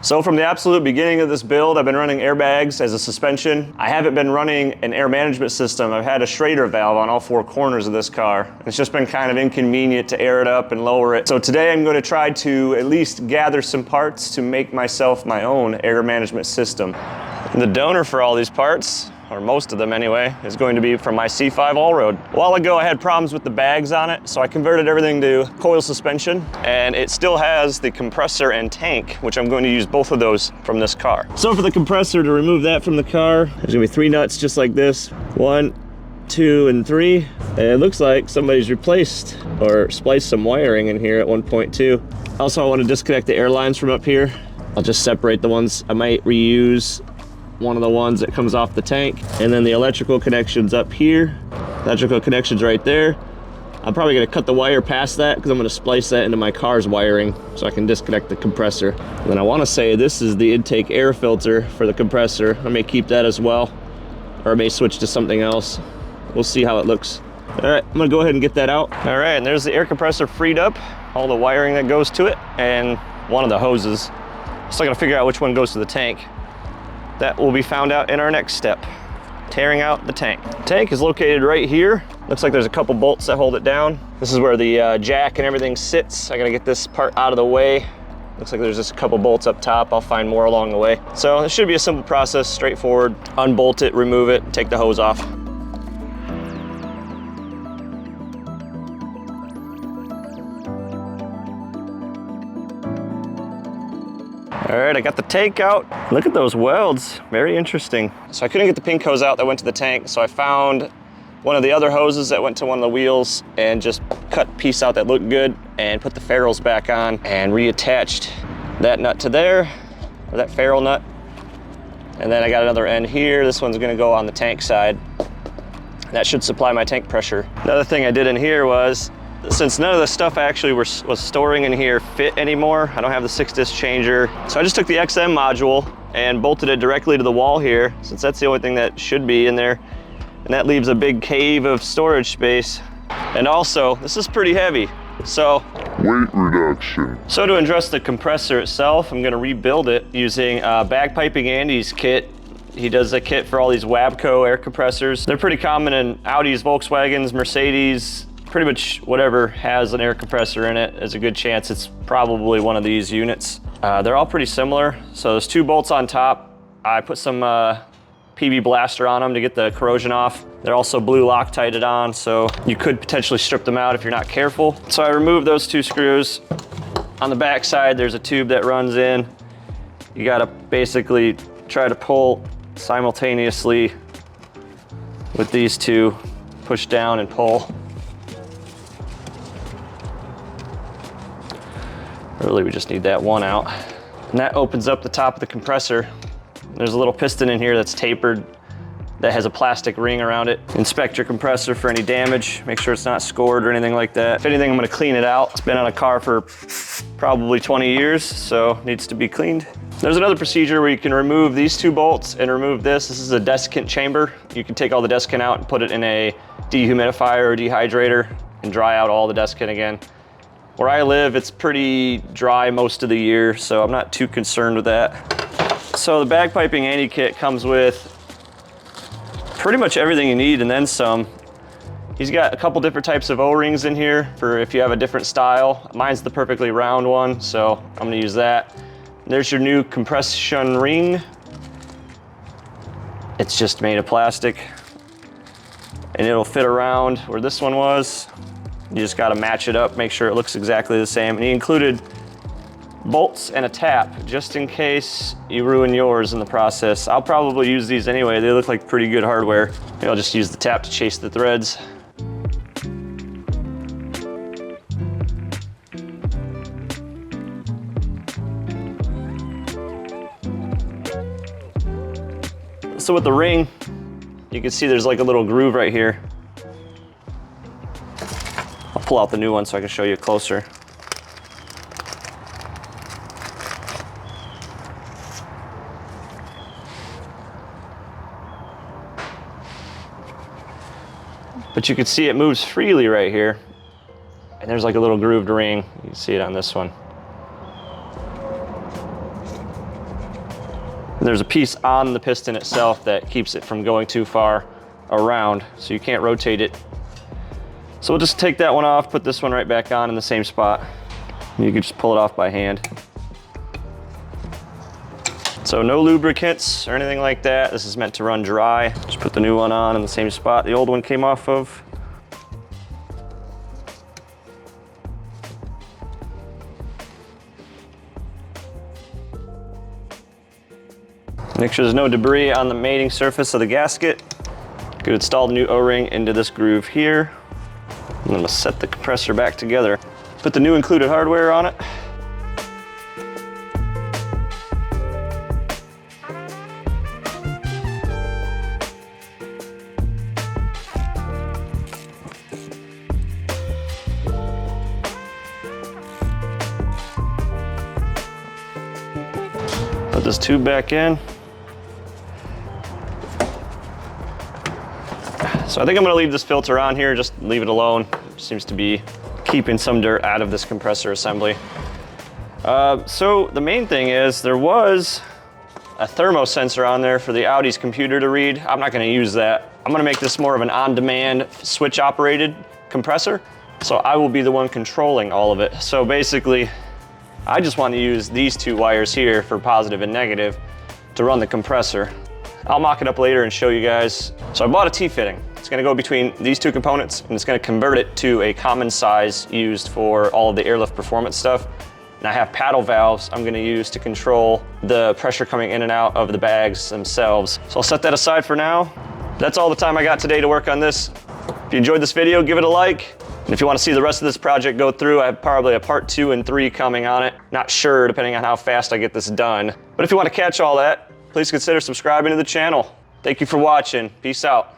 So from the absolute beginning of this build, I've been running airbags as a suspension. I haven't been running an air management system. I've had a Schrader valve on all 4 corners of this car. It's just been kind of inconvenient to air it up and lower it. So today I'm going to try to at least gather some parts to make myself my own air management system. The donor for all these parts, or most of them anyway, is going to be from my C5 all-road. A while ago I had problems with the bags on it, so I converted everything to coil suspension, and it still has the compressor and tank, which I'm going to use both of those from this car. So for the compressor, to remove that from the car, there's gonna be 3 nuts just like this. 1, 2, and 3. And it looks like somebody's replaced or spliced some wiring in here at 1.2. Also, I want to disconnect the air lines from up here. I'll just separate the ones. I might reuse one of the ones that comes off the tank, and then the electrical connections up here. Electrical connections right there. I'm probably gonna cut the wire past that because I'm gonna splice that into my car's wiring so I can disconnect the compressor. And then I wanna say this is the intake air filter for the compressor. I may keep that as well, or I may switch to something else. We'll see how it looks. All right, I'm gonna go ahead and get that out. All right, and there's the air compressor freed up, all the wiring that goes to it, and one of the hoses. Still gotta figure out which one goes to the tank. That will be found out in our next step, tearing out the tank. Tank is located right here. Looks like there's a couple bolts that hold it down. This is where the jack and everything sits. I gotta get this part out of the way. Looks like there's just a couple bolts up top. I'll find more along the way. So it should be a simple process, straightforward. Unbolt it, remove it, take the hose off. All right, I got the tank out. Look at those welds, very interesting. So I couldn't get the pink hose out that went to the tank, so I found one of the other hoses that went to one of the wheels and just cut a piece out that looked good and put the ferrules back on and reattached that nut to there, or that ferrule nut. And then I got another end here. This one's gonna go on the tank side. That should supply my tank pressure. Another thing I did in here was, since none of the stuff I actually was storing in here fit anymore, I don't have the 6-disc changer, so I just took the XM module and bolted it directly to the wall here, since that's the only thing that should be in there, and that leaves a big cave of storage space. And also, this is pretty heavy, so weight reduction. So to address the compressor itself, I'm gonna rebuild it using Bagpiping Andy's kit. He does a kit for all these Wabco air compressors. They're pretty common in Audis, Volkswagens, Mercedes. Pretty much whatever has an air compressor in it, there's a good chance it's probably one of these units. They're all pretty similar. So there's 2 bolts on top. I put some PV blaster on them to get the corrosion off. They're also blue Loctited on, so you could potentially strip them out if you're not careful. So I removed those 2 screws. On the back side, there's a tube that runs in. You gotta basically try to pull simultaneously with these 2, push down and pull. Really, we just need that one out. And that opens up the top of the compressor. There's a little piston in here that's tapered that has a plastic ring around it. Inspect your compressor for any damage. Make sure it's not scored or anything like that. If anything, I'm gonna clean it out. It's been on a car for probably 20 years, so needs to be cleaned. There's another procedure where you can remove these 2 bolts and remove this. This is a desiccant chamber. You can take all the desiccant out and put it in a dehumidifier or dehydrator and dry out all the desiccant again. Where I live, it's pretty dry most of the year, so I'm not too concerned with that. So the Bagpiping Andy kit comes with pretty much everything you need and then some. He's got a couple different types of O-rings in here for if you have a different style. Mine's the perfectly round one, so I'm gonna use that. There's your new compression ring. It's just made of plastic, and it'll fit around where this one was. You just gotta match it up, make sure it looks exactly the same. And he included bolts and a tap, just in case you ruin yours in the process. I'll probably use these anyway. They look like pretty good hardware. Maybe I'll just use the tap to chase the threads. So with the ring, you can see there's like a little groove right here. I'll pull out the new one so I can show you closer. But you can see it moves freely right here. And there's like a little grooved ring. You can see it on this one. There's a piece on the piston itself that keeps it from going too far around, so you can't rotate it. So we'll just take that one off, put this one right back on in the same spot. You can just pull it off by hand. So no lubricants or anything like that. This is meant to run dry. Just put the new one on in the same spot the old one came off of. Make sure there's no debris on the mating surface of the gasket. Could install the new O-ring into this groove here. And then we'll set the compressor back together. Put the new included hardware on it. Put this tube back in. So I think I'm gonna leave this filter on here, just leave it alone. Seems to be keeping some dirt out of this compressor assembly. So the main thing is there was a thermo sensor on there for the Audi's computer to read. I'm not gonna use that. I'm gonna make this more of an on-demand switch operated compressor. So I will be the one controlling all of it. So basically, I just want to use these two wires here for positive and negative to run the compressor. I'll mock it up later and show you guys. So I bought a T-fitting. It's gonna go between these two components and it's gonna convert it to a common size used for all of the Airlift performance stuff. And I have paddle valves I'm gonna use to control the pressure coming in and out of the bags themselves. So I'll set that aside for now. That's all the time I got today to work on this. If you enjoyed this video, give it a like. And if you want to see the rest of this project go through, I have probably a part 2 and 3 coming on it. Not sure, depending on how fast I get this done. But if you want to catch all that, please consider subscribing to the channel. Thank you for watching. Peace out.